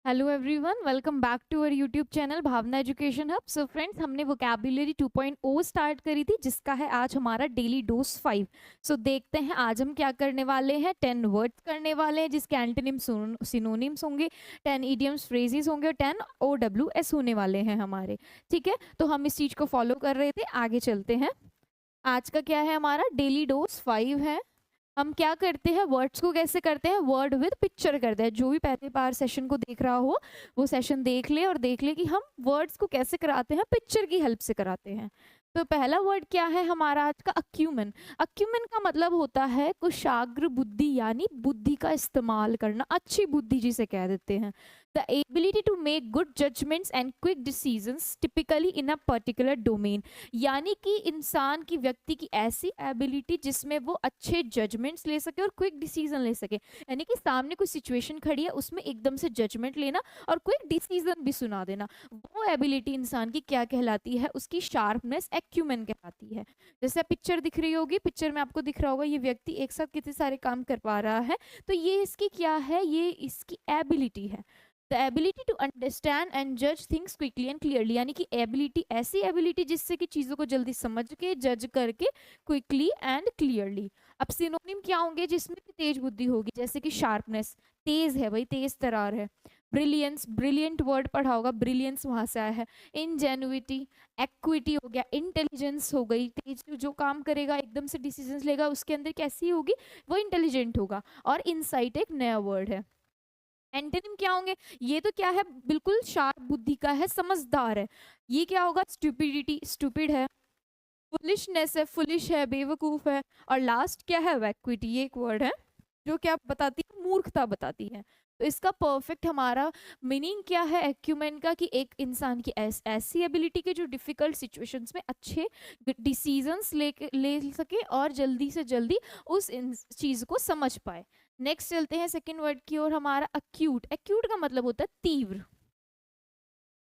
Hello everyone, welcome back to our YouTube channel Bhavna education hub. So friends, हमने vocabulary 2.0 start करी थी, जिसका है आज हमारा डेली डोज 5। सो देखते हैं आज हम क्या करने वाले हैं। 10 वर्ड्स करने वाले हैं जिसके एंटोनिम सिनोनिम्स होंगे, 10 इडियम्स फ्रेजेस होंगे और 10 OWS होने वाले हैं हमारे। ठीक है, तो हम इस चीज़ को फॉलो कर रहे थे, आगे चलते हैं। आज का क्या है, हमारा डेली डोज 5 है। हम क्या करते हैं, वर्ड्स को कैसे करते हैं, वर्ड विद पिक्चर करते हैं। जो भी पहली बार सेशन को देख रहा हो वो सेशन देख ले और देख ले कि हम वर्ड्स को कैसे कराते हैं, पिक्चर की हेल्प से कराते हैं। तो पहला वर्ड क्या है हमारा आज का, अक्यूमेन। अक्यूमेन का मतलब होता है कुशाग्र बुद्धि, यानी बुद्धि का इस्तेमाल करना, अच्छी बुद्धि जिसे कह देते हैं। The ability to make good judgments and quick decisions typically in a particular domain, यानी कि इंसान की, व्यक्ति की ऐसी एबिलिटी जिसमें वो अच्छे जजमेंट्स ले सके और क्विक डिसीजन ले सके। यानी कि सामने कोई सिचुएशन खड़ी है, उसमें एकदम से जजमेंट लेना और क्विक डिसीजन भी सुना देना, वो एबिलिटी इंसान की क्या कहलाती है, उसकी शार्पनेस एक्यूमेन कहलाती है। जैसे पिक्चर दिख रही होगी, पिक्चर में आपको दिख रहा होगा ये व्यक्ति एक साथ कितने सारे काम कर पा रहा है, तो ये इसकी क्या है, ये इसकी एबिलिटी है। The ability to understand and जज थिंग्स क्विकली एंड क्लियरली, यानी कि एबिलिटी, ऐसी एबिलिटी जिससे कि चीज़ों को जल्दी समझ के, जज करके, क्विकली एंड क्लियरली। अब सिनोनिम क्या होंगे जिसमें भी तेज बुद्धि होगी, जैसे कि शार्पनेस, तेज है भाई, तेज तरार है। ब्रिलियंस, ब्रिलियंट वर्ड पढ़ा होगा, ब्रिलियंस वहां से आया है। इंजेन्युइटी, एक्विटी हो गया, इंटेलिजेंस हो गई, तेज जो काम करेगा, एकदम से डिसीजंस लेगा, उसके अंदर कैसी होगी, वो इंटेलिजेंट होगा। और इनसाइट एक नया वर्ड है। एंटोनिम क्या होंगे, ये तो क्या है, बिल्कुल शार्प बुद्धि का है, समझदार है। ये क्या होगा, स्टूपिडिटी, स्टूपिड है। फुलिशनेस है, फुलिश है, बेवकूफ है। और लास्ट क्या है, वैक्विटी, ये एक वर्ड है जो क्या बताती है, मूर्खता बताती है। तो इसका परफेक्ट हमारा मीनिंग क्या है एक्यूमेन का, कि एक इंसान की ऐसी एबिलिटी के जो डिफिकल्ट सिचुएशंस में अच्छे डिसीजंस ले सके और जल्दी से जल्दी उस चीज को समझ पाए। नेक्स्ट चलते हैं सेकंड वर्ड की ओर, हमारा अक्यूट। अक्यूट का मतलब होता है तीव्र।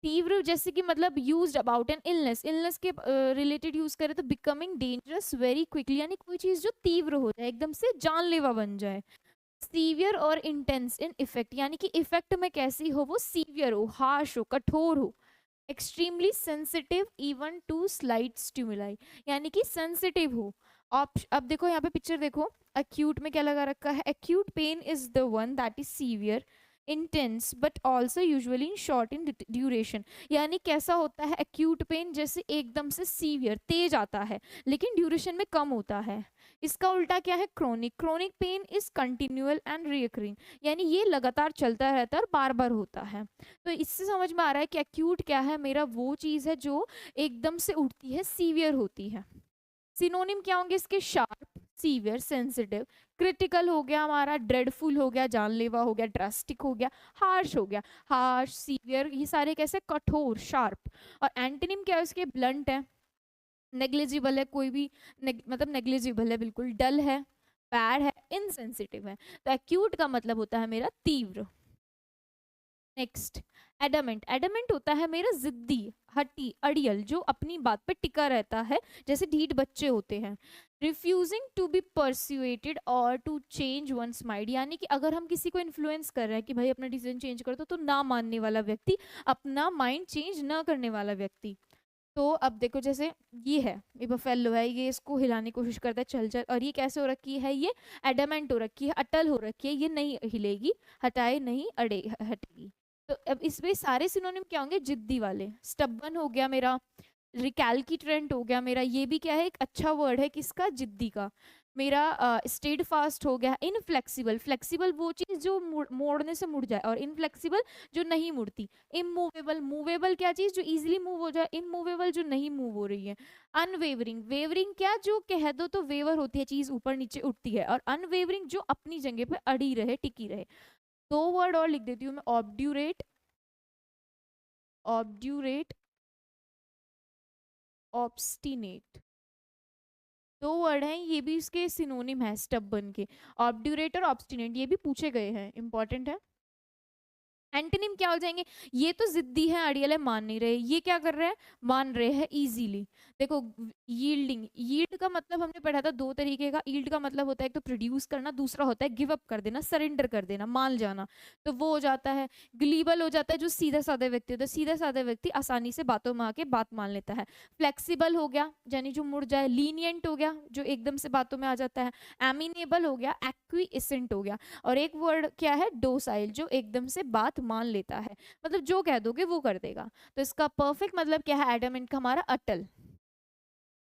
तीव्र जैसे कि मतलब used about an illness, illness के रिलेटेड यूज करें तो बिकमिंग डेंजरस वेरी क्विकली, यानी कोई चीज जो तीव्र हो जाए, एकदम से जानलेवा बन जाए। सीवियर और इंटेंस इन इफेक्ट, यानी कि इफेक्ट में कैसी हो, वो सीवियर हो, हार्श हो, कठोर हो। Extremely sensitive even to slight stimuli, यानी कि सेंसिटिव हो। अब देखो यहाँ पे पिक्चर देखो, acute में क्या लगा रखा है, acute pain is the one that is severe, intense but also usually in short in duration, यानी कैसा होता है acute pain, जैसे एकदम से सीवियर, तेज आता है लेकिन ड्यूरेशन में कम होता है। इसका उल्टा क्या है, chronic. Chronic pain is continual and recurring, यानी ये लगातार चलता रहता है और बार बार होता है। तो इससे समझ में आ रहा है कि एक्यूट क्या है, मेरा वो चीज़ है जो एकदम से उठती है, सीवियर होती है। सिनोनिम क्या होंगे इसके, शार्प, सीवियर, सेंसिटिव। क्रिटिकल हो गया हमारा, ड्रेडफुल हो गया, जानलेवा हो गया, ड्रास्टिक हो गया, हार्श हो गया। हार्श, सीवियर, ये सारे कैसे, कठोर, शार्प। और एंटोनिम क्या है उसके, ब्लंट है, नेग्लिजिबल है, कोई भी मतलब नेग्लिजिबल है बिल्कुल, डल है, बैड है, इनसेंसिटिव है। तो एक्यूट का मतलब होता है मेरा तीव्र। Next, adamant. एडमेंट होता है मेरा जिद्दी, हट्टी, अड़ियल, जो अपनी बात पे टिका रहता है, जैसे ढीठ बच्चे होते हैं। रिफ्यूजिंग टू बी परसुएटेड और टू चेंज वंस माइंड, यानी कि अगर हम किसी को इन्फ्लुएंस कर रहे हैं कि भाई अपना डिसीजन चेंज कर दो, तो ना मानने वाला व्यक्ति, अपना माइंड चेंज ना करने वाला व्यक्ति। तो अब देखो, जैसे ये है, ये बफेलो है, ये इसको हिलाने की कोशिश करता है, चल चल, और ये कैसे हो रखी है, ये एडामेंट हो रखी है, अटल हो रखी है, ये नहीं हिलेगी, हटाए नहीं, अड़े हटेगी। तो अब इसमें सारे सिनोनिम क्या होंगे, जिद्दी वाले। स्टबन हो गया मेरा, रिकैलकिट्रेंट हो गया मेरा, ये भी क्या है, एक अच्छा वर्ड है किसका, जिद्दी का। मेरा स्टेड फास्ट हो गया। इनफ्लेक्सिबल, फ्लेक्सिबल वो चीज़ जो मोड़ने से मुड़ जाए, और इनफ्लेक्सिबल जो नहीं मुड़ती। इमूवेबल, मूवेबल क्या चीज़ जो इजीली मूव हो जाए, इमूवेबल जो नहीं मूव हो रही है। अनवेवरिंग, वेवरिंग क्या, जो कह दो तो वेवर होती है, चीज़ ऊपर नीचे उठती है, और अनवेवरिंग जो अपनी जगह पे अड़ी रहे, टिकी रहे। दो वर्ड और लिख देती हूँ मैं, ऑब्ड्यूरेट, ऑब्ड्यूरेट, ऑब्स्टिनेट। दो वर्ड हैं, ये भी इसके सिनोनिम है स्टबन के, ऑब्ड्यूरेट और ऑब्स्टिनेट, ये भी पूछे गए हैं, इंपॉर्टेंट है। एंटोनिम क्या हो जाएंगे? ये तो जिद्दी है, अड़ियल है, मान नहीं रहे। ये क्या कर रहे हैं? मान रहे हैं इजीली। देखो, यील्डिंग, यील्ड का मतलब हमने पढ़ा था दो तरीके का। यील्ड का मतलब होता है एक तो प्रोड्यूस करना, दूसरा होता है गिव अप कर देना, सरेंडर कर देना, मान जाना। तो वो हो जाता है। ग्लीबल हो जाता है जो सीधा साधा व्यक्ति होता है। सीधा साधा व्यक्ति आसानी से बातों में आके बात मान लेता है। फ्लेक्सिबल हो गया यानी जो मुड़ जाए। लीनियंट हो गया जो एकदम से बातों में आ जाता है। एमिनेबल हो गया। एक्विएसेंट हो गया। और एक वर्ड क्या है? डोसाइल, जो एकदम से बात मान लेता है, मतलब जो कह दोगे वो कर देगा। तो इसका परफेक्ट मतलब क्या है एडमेंट का? हमारा अटल।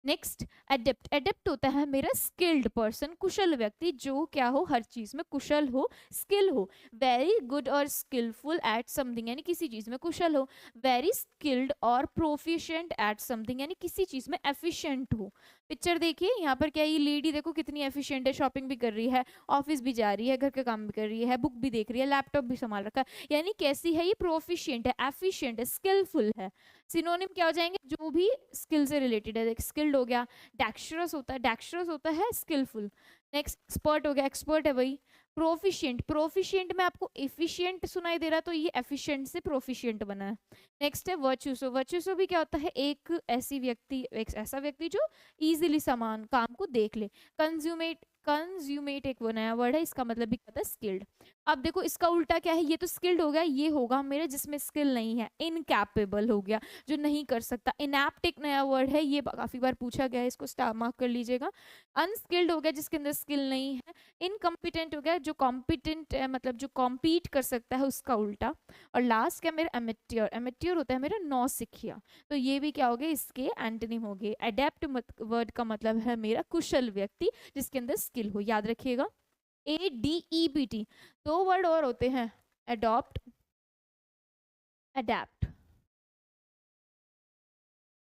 Next, adapt. एडेप्ट होता है मेरा स्किल्ड पर्सन, कुशल व्यक्ति, जो क्या हो? हर चीज में कुशल हो, स्किल हो। वेरी गुड और स्किलफुल एट समथिंग यानी किसी चीज में कुशल हो। वेरी स्किल्ड और प्रोफिशिएंट एट समथिंग यानी किसी चीज में एफिशिएंट हो। पिक्चर देखिए यहाँ पर क्या, ये लेडी देखो कितनी एफिशिएंट है, शॉपिंग भी कर रही है, ऑफिस भी जा रही है, घर का काम भी कर रही है, बुक भी देख रही है, लैपटॉप भी संभाल रखा है। यानी कैसी है ये? प्रोफिशिएंट है, एफिशिएंट है, स्किलफुल है। सिनोनिम क्या हो जाएंगे? जो भी स्किल से रिलेटेड है। स्किल्ड हो गया। डेक्स्ट्रस होता है, डेक्स्ट्रस होता है स्किलफुल। नेक्स्ट, एक्सपर्ट हो गया, एक्सपर्ट है भाई। प्रोफिशिएंट, प्रोफिशिएंट में आपको एफिशिएंट सुनाई दे रहा तो ये एफिशिएंट से प्रोफिशिएंट बना है। नेक्स्ट है वर्चुसो। वर्चुसो भी क्या होता है? एक ऐसी व्यक्ति, एक ऐसा व्यक्ति जो इजीली सामान काम को देख ले। कंज्यूमेट, कंज्यूमेट एक वो नया वर्ड है, इसका मतलब भी कहता है स्किल्ड। अब देखो इसका उल्टा क्या है? ये तो स्किल्ड हो गया, ये होगा मेरे जिसमें स्किल नहीं है। इनकैपेबल हो गया, जो नहीं कर सकता। इनएप्ट एक नया वर्ड है, ये काफी बार पूछा गया है, इसको स्टार मार्क कर लीजिएगा। अनस्किल्ड हो गया जिसके अंदर स्किल नहीं है। इनकम्पिटेंट हो गया जो कॉम्पिटेंट है, मतलब जो कॉम्पीट कर सकता है, उसका उल्टा। और लास्ट क्या मेरा? एमेट्योर। एमेट्योर होता है मेरा नौसिखिया। तो ये भी क्या हो गए? इसके एंटोनिम हो गए। अडेप्ट वर्ड का मतलब है मेरा कुशल व्यक्ति जिसके अंदर स्किल हो, याद रखिएगा। ADEPT। दो वर्ड और होते हैं, अडॉप्ट, अडेप्ट।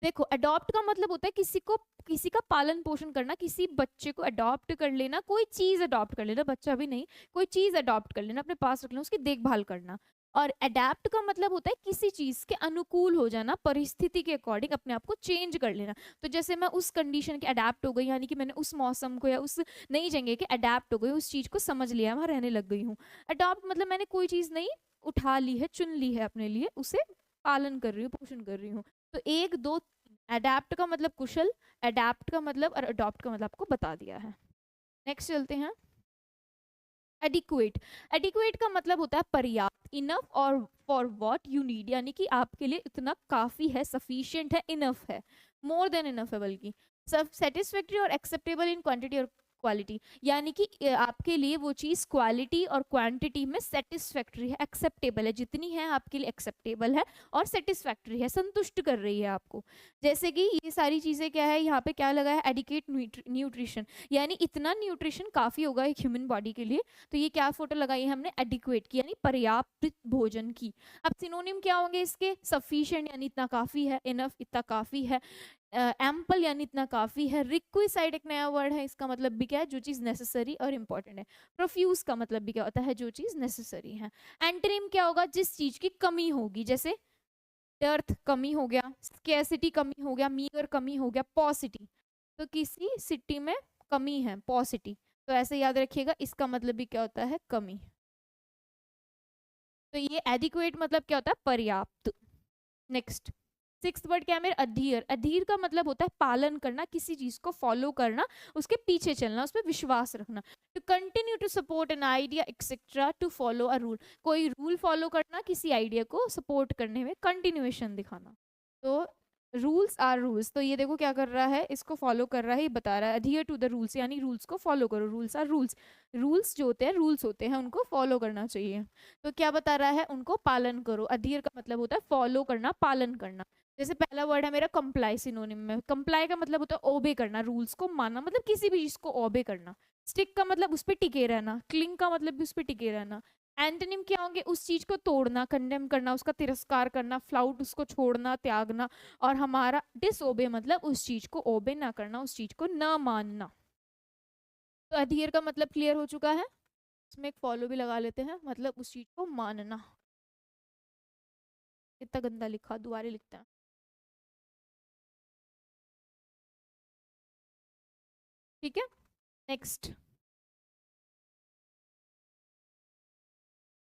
देखो, अडॉप्ट का मतलब होता है किसी को, किसी का पालन पोषण करना, किसी बच्चे को अडॉप्ट कर लेना, कोई चीज अडॉप्ट कर लेना, बच्चा भी नहीं, कोई चीज अडॉप्ट कर लेना, अपने पास रख लेना, उसकी देखभाल करना। और अडेप्ट का मतलब होता है किसी चीज के अनुकूल हो जाना, परिस्थिति के अकॉर्डिंग अपने आप को चेंज कर लेना। तो जैसे मैं उस कंडीशन के अडेप्ट हो गई, यानी कि मैंने उस मौसम को या उस नई जगह के अडेप्ट हो गई, उस चीज को समझ लिया, वहां रहने लग गई हूँ। अडॉप्ट मतलब मैंने कोई चीज नहीं उठा ली है, चुन ली है अपने लिए, उसे पालन कर रही हूँ, पोषण कर रही हूँ। तो एक दो, अडेप्ट का मतलब कुशल, अडेप्ट का मतलब और अडॉप्ट का मतलब आपको बता दिया है। नेक्स्ट चलते हैं। एडिक्वेट। एडिक्वेट का मतलब होता है पर्याप्त, इनफ और फॉर व्हाट यू नीड, यानी कि आपके लिए इतना काफी है, सफिशिएंट है, इनफ है, मोर देन इनफ है बल्कि। सब सेटिस्फैक्टरी और एक्सेप्टेबल इन क्वांटिटी और क्वालिटी, यानी कि आपके लिए वो चीज क्वालिटी और क्वांटिटी में सेटिस्फैक्टरी है, एक्सेप्टेबल है, जितनी है आपके लिए एक्सेप्टेबल है और सेटिस्फैक्टरी है, संतुष्ट कर रही है आपको। जैसे कि ये सारी चीजें क्या है, यहाँ पे क्या लगा है? एडिकेट न्यूट्रिशन, यानी इतना न्यूट्रिशन काफी होगा एक ह्यूमन बॉडी के लिए। तो ये क्या फोटो लगाई है हमने? एडिक्वेट की, यानी पर्याप्त भोजन की। अब सिनोनिम क्या होंगे इसके? सफिशिएंट यानी इतना काफी है, इनफ इतना काफी है, एम्पल यानी इतना काफी है, रिक्विसाइड एक नया वर्ड है, इसका मतलब भी क्या है? जो चीज नेसेसरी और इंपॉर्टेंट है। प्रोफ्यूज का मतलब भी क्या होता है? जो चीज नेसेसरी है। एंटोनिम क्या होगा? जिस चीज की कमी होगी, जैसे डर्थ कमी हो गया, स्केसिटी कमी हो गया, मीगर कमी हो गया, पॉसिटी। तो किसी सिटी में कमी है, पॉसिटी। तो ऐसे याद रखिएगा, इसका मतलब भी क्या होता है? कमी। तो ये एडिक्वेट मतलब क्या होता है? पर्याप्त। नेक्स्ट, सिक्स वर्ड क्या है मेरे? अधीर। अधीर का मतलब होता है पालन करना, किसी चीज को फॉलो करना, उसके पीछे चलना, उस पर विश्वास रखना। To continue to support an idea etcetera, to follow a rule, कोई रूल फॉलो करना, किसी आइडिया को सपोर्ट करने में कंटिन्यूएशन दिखाना। तो रूल्स आर रूल्स, तो ये देखो क्या कर रहा है, इसको फॉलो कर रहा है, ये बता रहा है अडियर टू द रूल्स, यानी रूल्स को फॉलो करो। रूल्स आर रूल्स, रूल्स जो होते हैं, रूल्स होते हैं, उनको फॉलो करना चाहिए। तो क्या बता रहा है? उनको पालन करो। अडियर का मतलब होता है फॉलो करना, पालन करना। जैसे पहला वर्ड है मेरा कंप्लाई, सिनोनिम में कंप्लाई का मतलब होता है ओबे करना, रूल्स को मानना, मतलब किसी भी चीज को ओबे करना। स्टिक का मतलब उस पर टिके रहना, क्लिंग का मतलब भी उस पर टिके रहना। एंटोनिम क्या होंगे? उस चीज को तोड़ना, कंडेम करना, उसका तिरस्कार करना, फ्लाउट उसको छोड़ना, त्यागना। और हमारा डिसओबे मतलब उस चीज को ओबे ना करना, उस चीज को ना मानना। तो अधीर का मतलब क्लियर हो चुका है। इसमें एक फॉलो भी लगा लेते हैं, मतलब उस चीज को मानना। कितना गंदा लिखा, दोबारा लिखते हैं। ठीक है। नेक्स्ट,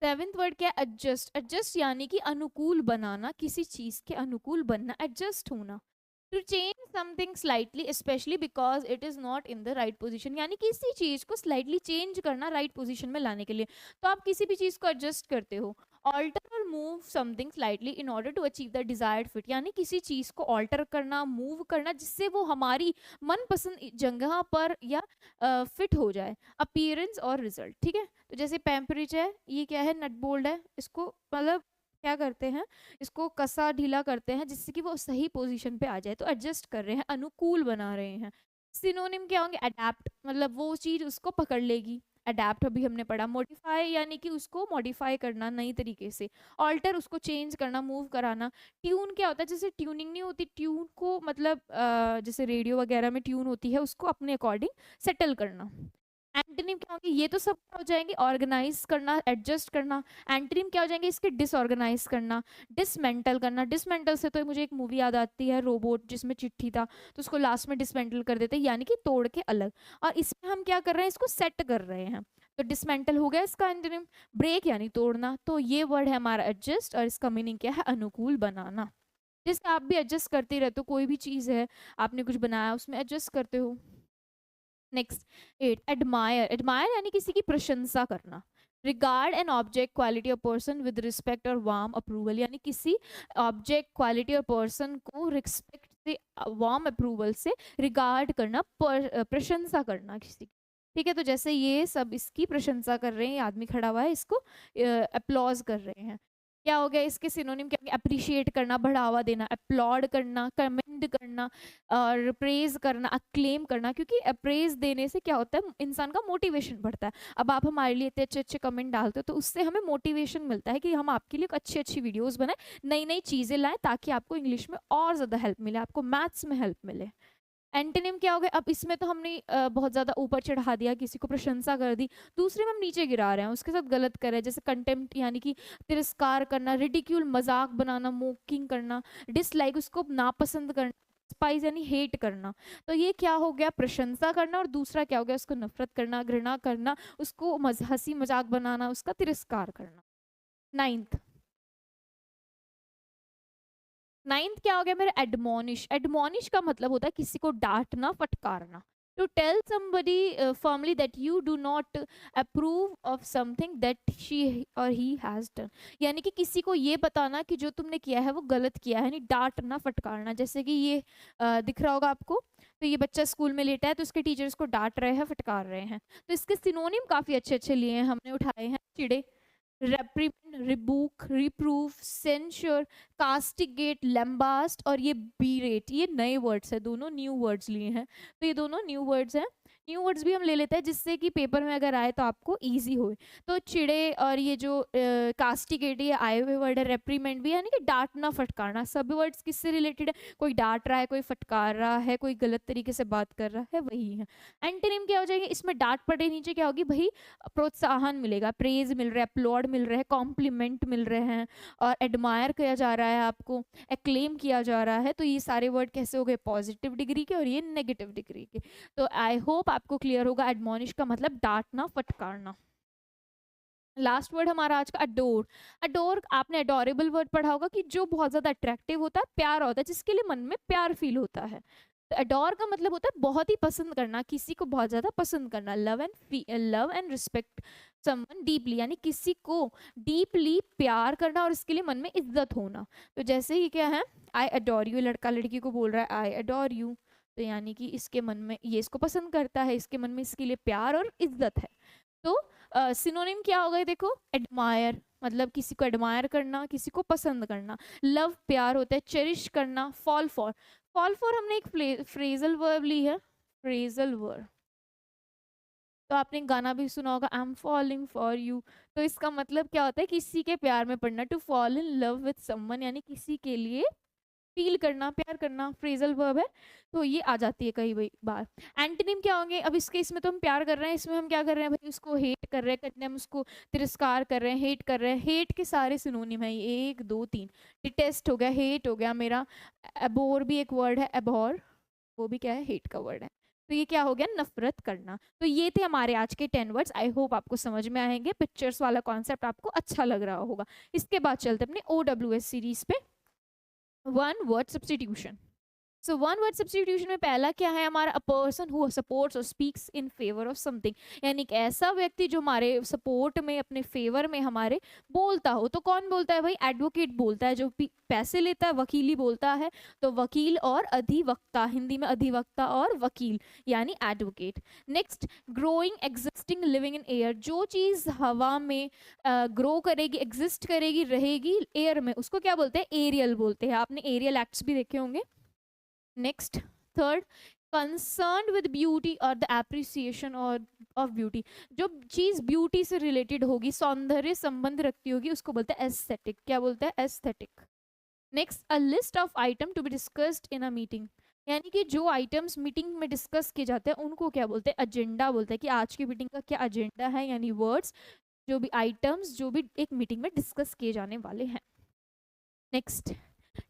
सेवेंथ वर्ड क्या है? एडजस्ट। एडजस्ट यानी कि अनुकूल बनाना, किसी चीज के अनुकूल बनना, एडजस्ट होना। To change something slightly specially because it is not in the right position, यानी किसी चीज को स्लाइटली चेंज करना राइट पोजिशन में लाने के लिए। तो आप किसी भी चीज को एडजस्ट करते हो। ऑल्टर और move something slightly in order to achieve the desired fit, यानी किसी चीज को ऑल्टर करना, मूव करना, जिससे वो हमारी मनपसंद जगह पर या फिट हो जाए। अपीयरेंस और रिजल्ट, ठीक है। तो जैसे पेम्परेचर है, ये क्या है? नट बोल्ट है, इसको मतलब क्या करते हैं, इसको कसा ढीला करते हैं जिससे कि वो सही पोजीशन पे आ जाए। तो एडजस्ट कर रहे हैं, अनुकूल बना रहे हैं। सिनोनिम क्या होंगे? अडेप्ट, मतलब वो चीज उसको पकड़ लेगी। अडेप्ट अभी हमने पढ़ा। मॉडिफाई यानी कि उसको मॉडिफाई करना नई तरीके से। ऑल्टर उसको चेंज करना, मूव कराना। ट्यून क्या होता है? जैसे ट्यूनिंग नहीं होती, ट्यून को मतलब जैसे रेडियो वगैरह में ट्यून होती है, उसको अपने अकॉर्डिंग सेटल करना। एंटोनिम क्या होंगे? ये तो सब क्या हो जाएंगे? ऑर्गेनाइज करना, एडजस्ट करना। एंटोनिम क्या हो जाएंगे इसके? डिसऑर्गेनाइज करना, डिसमेंटल करना। डिसमेंटल से तो मुझे एक मूवी याद आती है, रोबोट, जिसमें चिट्ठी था, तो उसको लास्ट में डिसमेंटल कर देते हैं, यानी कि तोड़ के अलग। और इसमें हम क्या कर रहे हैं? इसको सेट कर रहे हैं। तो डिसमेंटल हो गया इसका एंटोनिम। ब्रेक यानी तोड़ना। तो ये वर्ड है हमारा एडजस्ट, और इसका मीनिंग क्या है? अनुकूल बनाना। जैसे आप भी एडजस्ट करते रहते हो, कोई भी चीज़ है आपने कुछ बनाया उसमें एडजस्ट करते हो। Next, 8, admire. एडमायर यानी किसी की प्रशंसा करना। रिगार्ड एन ऑब्जेक्ट, क्वालिटी और पर्सन विद रिस्पेक्ट और वार्म अप्रूवल, यानी किसी ऑब्जेक्ट, क्वालिटी और पर्सन को रिस्पेक्ट से, वार्म अप्रूवल से रिगार्ड करना, प्रशंसा करना किसी की। ठीक है, तो जैसे ये सब इसकी प्रशंसा कर रहे हैं, ये आदमी खड़ा हुआ है, इसको अप्लॉज कर रहे हैं। क्या हो गया इसके सिनोनिम? क्या? अप्रिशिएट करना, बढ़ावा देना, अपलॉड करना, कमेंड करना, और प्रेज करना, अक्लेम करना। क्योंकि प्रेज देने से क्या होता है? इंसान का मोटिवेशन बढ़ता है। अब आप हमारे लिए इतने अच्छे अच्छे कमेंट डालते हो, तो उससे हमें मोटिवेशन मिलता है कि हम आपके लिए अच्छी अच्छी वीडियोस बनाएं, नई नई चीज़ें लाएं, ताकि आपको इंग्लिश में और ज़्यादा हेल्प मिले, आपको मैथ्स में हेल्प मिले। एंटोनिम क्या हो गया? अब इसमें तो हमने बहुत ज़्यादा ऊपर चढ़ा दिया, किसी को प्रशंसा कर दी, दूसरे में हम नीचे गिरा रहे हैं, उसके साथ गलत कर रहे हैं। जैसे कंटेम्प्ट यानी कि तिरस्कार करना, रिडिक्यूल मजाक बनाना, मोकिंग करना, डिसलाइक उसको नापसंद करना, स्पाइस यानी हेट करना। तो ये क्या हो गया? प्रशंसा करना। और दूसरा क्या हो गया? उसको नफरत करना, घृणा करना, उसको हंसी मजाक बनाना, उसका तिरस्कार करना। नाइन्थ, नाइन्थ क्या हो गया मेरा? एडमोनिश। एडमोनिश का मतलब होता है किसी को डांटना, फटकारना। To tell somebody firmly that you do not approve of something that she or he has done, यानी कि किसी को ये बताना कि जो तुमने किया है वो गलत किया है, यानी डांटना, फटकारना। जैसे कि ये दिख रहा होगा आपको, तो ये बच्चा स्कूल में लेटा है, तो उसके टीचर्स को डांट रहे हैं, फटकार रहे हैं। तो इसके सिनोनिम काफी अच्छे अच्छे लिए हैं हमने, उठाए हैं। चिड़े, रेप्रीमेंड, रिबूक, रिप्रूफ, सेंश्योर, कास्टिगेट, लैम्बास्ट, और ये बीरेट। ये नए वर्ड्स है, दोनों न्यू वर्ड्स लिए हैं। तो ये दोनों न्यू वर्ड्स हैं। न्यू वर्ड्स भी हम ले लेते हैं जिससे कि पेपर में अगर आए तो आपको इजी हो। तो चिड़े और ये जो कास्टिगेट, ये आए हुए वर्ड है। रेप्रीमेंड भी यानी कि डांटना, फटकारना। सब वर्ड्स किससे रिलेटेड है? कोई डांट रहा है, कोई फटकार रहा है, कोई गलत तरीके से बात कर रहा है, वही है। एंटोनिम क्या हो जाएगी? इसमें डांट पड़े नीचे क्या होगी भाई? प्रोत्साहन मिलेगा, प्रेज मिल रहा है, अपलॉड मिल रहा है, कॉम्प्लीमेंट मिल रहे हैं, और एडमायर किया जा रहा है, आपको एक्लेम किया जा रहा है। तो ये सारे वर्ड कैसे हो गए? पॉजिटिव डिग्री के, और ये नेगेटिव डिग्री के। तो आई होप आपको क्लियर होगा। एडमोनिश का मतलब डांटना, फटकारना। लास्ट वर्ड हमारा आज का अडोर। अडोर, आपने अडोरेबल वर्ड पढ़ा होगा कि जो बहुत ज्यादा अट्रैक्टिव होता है, प्यारा होता है, जिसके लिए मन में प्यार फील होता है। तो अडोर का मतलब होता है बहुत ही पसंद करना, किसी को बहुत ज्यादा पसंद करना। Love and respect someone deeply, यानी किसी को डीपली प्यार करना और इसके लिए मन में इज्जत होना। तो जैसे ही क्या है? आई अडोर यू, लड़का लड़की को बोल रहा है आई अडोर यू, तो यानी कि इसके मन में, ये इसको पसंद करता है, इसके मन में इसके लिए प्यार और इज्जत है। तो सिनोनिम क्या हो गए देखो? एडमायर मतलब किसी को एडमायर करना, किसी को पसंद करना। लव प्यार होता है, चेरिश करना। फॉल फॉर, फॉल फॉर हमने एक फ्रेजल वर्ब ली है, फ्रेजल वर्ब। तो आपने गाना भी सुना होगा, I am falling for you. तो इसका मतलब क्या होता है? किसी के प्यार में पड़ना। To fall in love with someone, यानी किसी के लिए फील करना, प्यार करना, फ्रेजल वर्ब है। तो ये आ जाती है कई बार। एंटोनिम क्या होंगे? अब इसके, इसमें तो हम प्यार कर रहे हैं, इसमें हम क्या कर रहे हैं भाई? उसको हेट कर रहे हैं, कंडेम, उसको तिरस्कार कर रहे हैं, हेट कर रहे हैं। हेट के सारे सिनोनिम है, ये 1 2 3। डिटेस्ट हो गया, हेट हो गया मेरा। अबोर भी एक वर्ड है, अबोर, वो भी क्या है? हेट का वर्ड है। तो ये क्या हो गया, नफरत करना। तो ये थे हमारे आज के 10 वर्ड्स। आई होप आपको समझ में आएंगे, पिक्चर्स वाला कॉन्सेप्ट आपको अच्छा लग रहा होगा। इसके बाद चलते अपने OWS सीरीज पे। One word substitution. So one word substitution में पहला क्या है हमारा, अ पर्सन हु सपोर्ट्स और speaks in favour of something, यानी एक ऐसा व्यक्ति जो हमारे सपोर्ट में, अपने फेवर में हमारे बोलता हो। तो कौन बोलता है भाई, एडवोकेट बोलता है, जो पैसे लेता है, वकीली बोलता है। तो वकील और अधिवक्ता, हिंदी में अधिवक्ता और वकील यानी advocate. Next, growing, existing, living in air, जो चीज़ हवा में ग्रो करेगी, एग्जिस्ट करेगी, रहेगी एयर में, उसको क्या बोलते हैं, एरियल बोलते हैं। आपने एरियल एक्ट्स भी देखे होंगे। Next, third, concern with beauty और द एप्रिसिएशन और ऑफ ब्यूटी, जो चीज ब्यूटी से रिलेटेड होगी, सौंदर्य संबंध रखती होगी, उसको बोलते हैं एस्थेटिक। क्या बोलते हैं, aesthetic. Next, a list of item to be discussed in a meeting, यानी कि जो आइटम्स मीटिंग में डिस्कस किए जाते हैं उनको क्या बोलते हैं, एजेंडा बोलते हैं, कि आज की मीटिंग का क्या एजेंडा है, यानी वर्ड्स, जो भी आइटम्स जो भी एक मीटिंग में डिस्कस किए जाने वाले हैं। Next,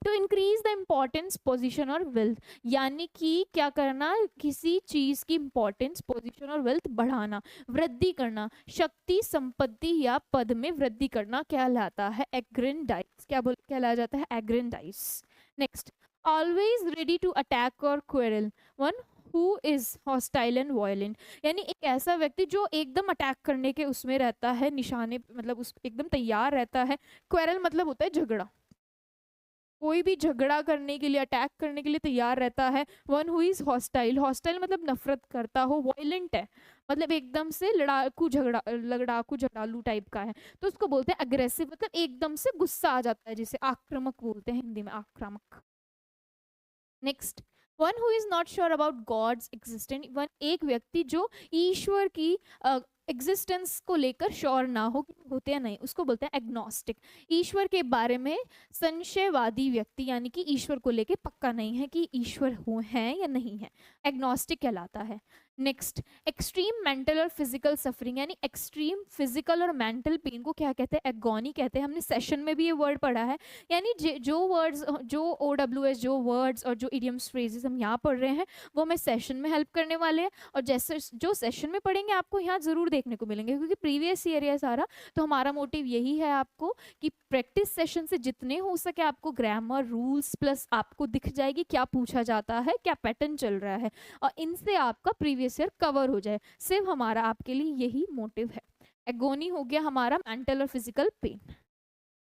to increase the importance, position और वेल्थ, यानी कि क्या करना, किसी चीज की इंपॉर्टेंस, पोजिशन और वेल्थ बढ़ाना, वृद्धि करना, शक्ति, संपत्ति या पद में वृद्धि करना कहलाता है एग्रेंडाइज। क्या बोल कहलाया जाता है, aggrandise. Next, always ready to attack और quarrel, one who is hostile and violent, यानी एक ऐसा व्यक्ति जो एकदम अटैक करने के उसमें रहता है, निशाने मतलब उस एकदम तैयार रहता है। क्वेरल मतलब होता है झगड़ा, कोई भी झगड़ा करने के लिए, अटैक करने के लिए तैयार रहता है। One who is hostile, hostile मतलब नफरत करता हो, वायलेंट है मतलब एकदम से लड़ाकू झगड़ालू टाइप का है, तो उसको बोलते हैं अग्रेसिव, मतलब एकदम से गुस्सा आ जाता है, जिसे आक्रामक बोलते हैं हिंदी में, आक्रामक। Next, one who is not sure about God's existence, one एक व्यक्ति जो ईश्वर की एग्जिस्टेंस को लेकर श्योर ना हो, होते हैं नहीं, उसको बोलते हैं एग्नोस्टिक। ईश्वर के बारे में संशयवादी व्यक्ति, यानी कि ईश्वर को लेकर पक्का नहीं है कि ईश्वर हो है या नहीं है, एग्नोस्टिक कहलाता है। नेक्स्ट, एक्सट्रीम मेंटल और फिजिकल सफरिंग, यानी एक्सट्रीम फिजिकल और मेंटल पेन को क्या कहते हैं, एगोनी कहते हैं। हमने सेशन में भी ये वर्ड पढ़ा है, यानी जो वर्ड्स, जो OWS, जो वर्ड्स और जो इडियम्स फ्रेजेस हम यहाँ पढ़ रहे हैं, वो हमें सेशन में हेल्प करने वाले हैं। और जैसे जो सेशन में पढ़ेंगे आपको यहाँ जरूर देखने को मिलेंगे, क्योंकि प्रीवियस ईयर है सारा, तो हमारा मोटिव यही है आपको कि प्रैक्टिस सेशन से जितने हो सके आपको ग्रामर, रूल्स प्लस आपको दिख जाएगी क्या पूछा जाता है, क्या पैटर्न चल रहा है, और इनसे आपका प्रीवियस ईयर कवर हो जाए। सिर्फ हमारा आपके लिए यही मोटिव है। एगोनी हो गया हमारा मेंटल और फिजिकल पेन।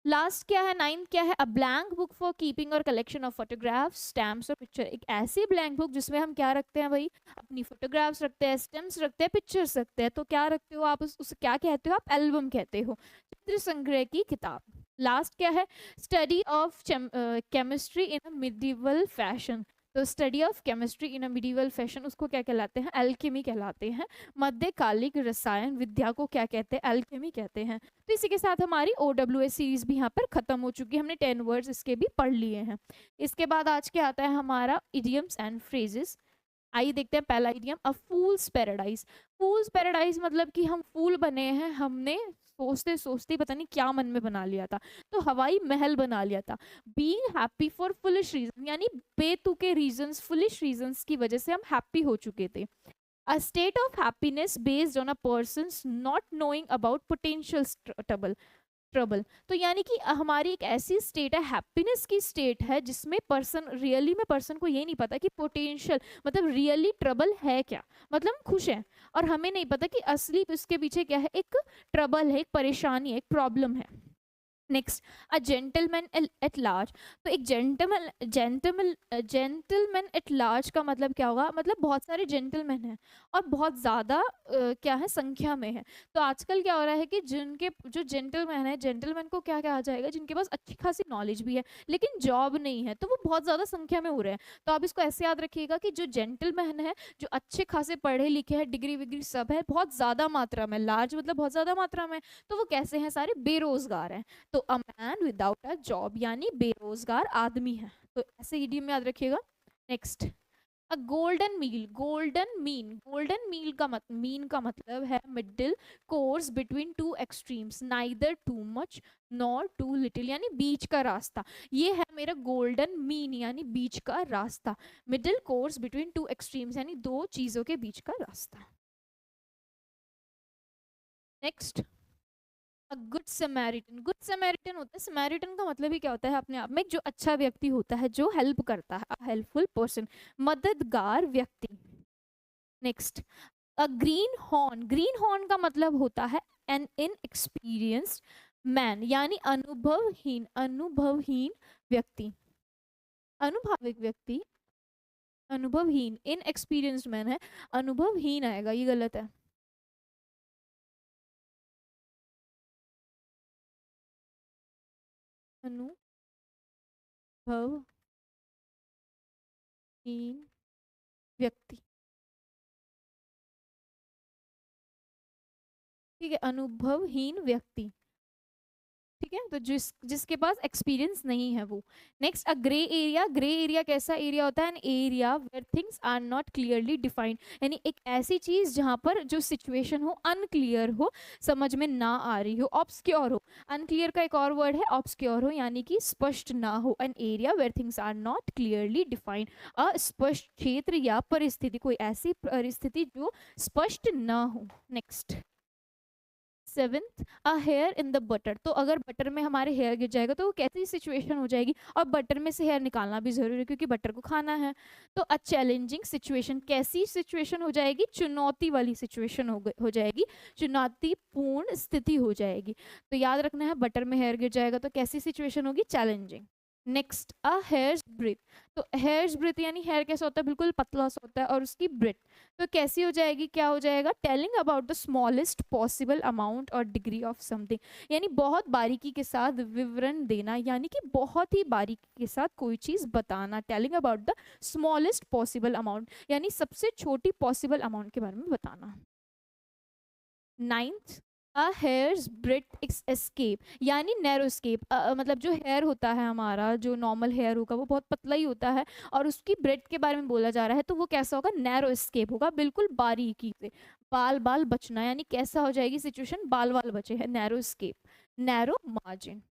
लास्ट क्या है, 9th क्या है, a blank book for keeping और कलेक्शन ऑफ फोटोग्राफ्स, स्टैम्प्स और पिक्चर, एक ऐसी ब्लैंक बुक जिसमें हम क्या रखते हैं भाई, अपनी फोटोग्राफ्स रखते हैं, स्टैम्प्स रखते हैं, पिक्चर्स रखते हैं। तो क्या रखते हो आप, उसे क्या कहते हो आप, एल्बम कहते हो, चित्र संग्रह की किताब। लास्ट क्या है, study of chemistry in a medieval fashion, तो study of chemistry in a medieval fashion उसको क्या कहलाते हैं, एल्केमी कहलाते हैं। मध्यकालिक रसायन विद्या को क्या कहते हैं, एल्केमी कहते हैं। तो इसी के साथ हमारी OWS सीरीज भी यहाँ पर खत्म हो चुकी है, हमने 10 वर्ड्स इसके भी पढ़ लिए हैं। इसके बाद आज क्या आता है हमारा, इडियम्स एंड फ्रेजेस। आइए देखते हैं पहला इडियम, अ फूल्स पैराडाइज। फूल्स पैराडाइज मतलब कि हम फूल बने हैं, हमने सोचते सोचते पता नहीं क्या मन में बना लिया था, तो हवाई महल बना लिया था। Being happy for foolish reason, यानी बेतुके रीजंस, फुलिश रीजंस की वजह से हम हैप्पी हो चुके थे। A state of happiness based on a person's not knowing about potential trouble, तो यानी कि हमारी एक ऐसी स्टेट है, हैप्पीनेस की स्टेट है, जिसमें पर्सन रियली में पर्सन को ये नहीं पता कि पोटेंशियल मतलब रियली ट्रबल है क्या, मतलब हम खुश हैं और हमें नहीं पता कि असली इसके पीछे क्या है, एक ट्रबल है, एक परेशानी है, एक प्रॉब्लम है। Next, a gentleman at large, तो एक जेंटलमैन एट लार्ज का मतलब क्या होगा, मतलब बहुत सारे जेंटलमैन हैं और बहुत ज़्यादा क्या है संख्या में है। तो आजकल क्या हो रहा है कि जिनके जो जेंटलमैन है, जेंटलमैन को क्या कहा जाएगा, जिनके पास अच्छी खासी नॉलेज भी है लेकिन जॉब नहीं है, तो वो बहुत ज़्यादा संख्या में हो रहे हैं। तो आप इसको ऐसे याद रखिएगा कि जो जेंटलमैन है, जो अच्छे खासे पढ़े लिखे हैं, डिग्री विग्री सब है, बहुत ज़्यादा मात्रा में, लार्ज मतलब बहुत ज़्यादा मात्रा में, तो वो कैसे हैं, सारे बेरोजगार हैं। तो a man without a job यानी बेरोजगार आदमी है, तो ऐसे इडियम में याद रखिएगा। नेक्स्ट, अ गोल्डन मीन का मतलब है middle course between two extremes, neither too much nor too little, यानी बीच का रास्ता। ये है मेरा गोल्डन मीन, यानी बीच का रास्ता। Middle course between two extremes यानी दो चीजों के बीच का रास्ता। नेक्स्ट, अ गुड समैरिटन होता है, समैरिटन का मतलब ही क्या होता है अपने आप में, जो अच्छा व्यक्ति होता है, जो हेल्प करता है, अ हेल्पफुल पर्सन, मददगार व्यक्ति। नेक्स्ट, अ ग्रीन हॉर्न का मतलब होता है एन इनएक्सपीरियंस्ड मैन, यानी अनुभवहीन व्यक्ति, अनुभाविक व्यक्ति, अनुभवहीन, इनएक्सपीरियंस्ड मैन है, अनुभवहीन आएगा, ये गलत है। अनुभवहीन व्यक्ति, ठीक है, अनुभवहीन व्यक्ति, ठीक है, तो जिसके पास एक्सपीरियंस नहीं है वो। नेक्स्ट, अ ग्रे एरिया कैसा एरिया होता है? An area where things are not clearly defined, यानी एक ऐसी चीज जहां पर जो सिचुएशन हो अनक्लियर हो, समझ में ना आ रही हो, ऑब्सक्योर हो। अनक्लियर का एक और वर्ड है ऑब्सक्योर हो, यानी कि स्पष्ट ना हो। An area where things are not clearly defined, अस्पष्ट क्षेत्र या परिस्थिति, कोई ऐसी परिस्थिति जो स्पष्ट ना हो। Next, seventh, a here in the butter, तो अगर बटर में हमारे हेयर गिर जाएगा तो वो कैसी सिचुएशन हो जाएगी, और बटर में से हेयर निकालना भी जरूरी है क्योंकि बटर को खाना है। तो अ चैलेंजिंग सिचुएशन, कैसी सिचुएशन हो जाएगी? चुनौती वाली सिचुएशन हो जाएगी, चुनौतीपूर्ण स्थिति हो जाएगी। तो याद रखना है, बटर में हेयर गिर जाएगा तो कैसी सिचुएशन होगी? चैलेंजिंग। नेक्स्ट, अ हेयर्स ब्रेथ, तो हेयर्स ब्रेथ यानी हेयर कैसा होता है? बिल्कुल पतला सा होता है, और उसकी ब्रेथ तो कैसी हो जाएगी? क्या हो जाएगा? Telling about the smallest possible amount और डिग्री ऑफ समथिंग, यानी बहुत बारीकी के साथ विवरण देना, यानी कि बहुत ही बारीकी के साथ कोई चीज बताना। Telling about the smallest possible amount, यानी सबसे छोटी पॉसिबल अमाउंट के बारे में बताना। नाइन्थ, अ हेयर्स ब्रेथ एस्केप, यानी नैरो स्केप, मतलब जो हेयर होता है हमारा, जो नॉर्मल हेयर होगा वो बहुत पतला ही होता है, और उसकी ब्रेथ के बारे में बोला जा रहा है, तो वो कैसा होगा? नैरो स्केप होगा, बिल्कुल बारीकी से, बाल बाल बचना, यानी कैसा हो जाएगी सिचुएशन? बाल बाल बचे हैं, narrow escape, narrow margin.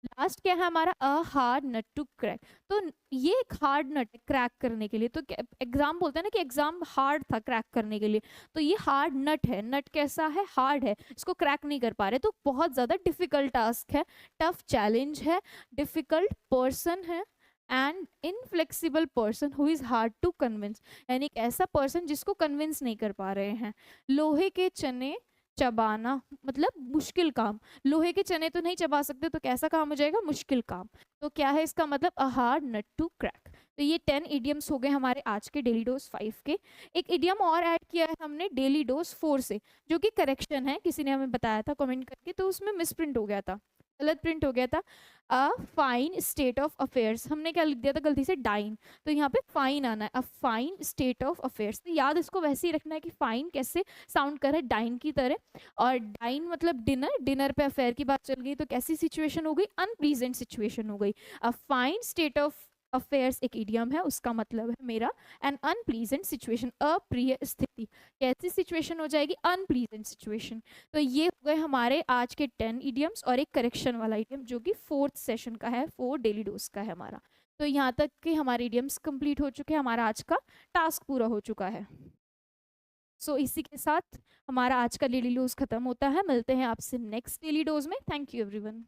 Last क्या है हमारा? A hard nut to crack, तो ये एक हार्ड नट है क्रैक करने के लिए, तो एग्जाम बोलते हैं ना कि एग्जाम हार्ड था क्रैक करने के लिए, तो ये हार्ड नट है। नट कैसा है? हार्ड है, इसको क्रैक नहीं कर पा रहे, तो बहुत ज्यादा डिफिकल्ट टास्क है, टफ चैलेंज है, डिफिकल्ट पर्सन है, and inflexible person who is hard to convince, यानी एक ऐसा पर्सन जिसको कन्विंस नहीं कर पा रहे हैं। लोहे के चने चबाना, मतलब मुश्किल काम, लोहे के चने तो नहीं चबा सकते, तो कैसा काम हो जाएगा? मुश्किल काम। तो क्या है इसका मतलब? A hard nut to crack. तो ये 10 इडियम्स हो गए हमारे आज के डेली डोज 5 के। एक इडियम और ऐड किया है हमने डेली डोज 4 से, जो कि करेक्शन है, किसी ने हमें बताया था कमेंट करके, तो उसमें मिसप्रिंट हो गया था, गलत प्रिंट हो गया था। A fine state of affairs, हमने क्या लिख दिया था गलती से? डाइन, तो यहाँ पे फाइन आना है, a fine state of affairs. तो याद इसको वैसे ही रखना है कि फाइन कैसे साउंड कर है? डाइन की तरह, और डाइन मतलब डिनर, डिनर पे अफेयर की बात चल गई, तो कैसी सिचुएशन हो गई? अनप्लीजेंट सिचुएशन हो गई। A fine state of affairs एक इडियम है, उसका मतलब है मेरा एन अनप्लीजेंट सिचुएशन, अप्रिय स्थिति, कैसी सिचुएशन हो जाएगी? Unpleasant situation. तो ये हो गए हमारे आज के 10 इडियम्स, और एक करेक्शन वाला इडियम जो कि 4th सेशन का है, 4 डेली डोज का है हमारा। तो यहाँ तक के हमारे इडियम्स कंप्लीट हो चुके हैं, हमारा आज का टास्क पूरा हो चुका है। सो इसी के साथ हमारा आज का डेली डोज खत्म होता है, मिलते हैं आपसे नेक्स्ट डेली डोज में। Thank you everyone.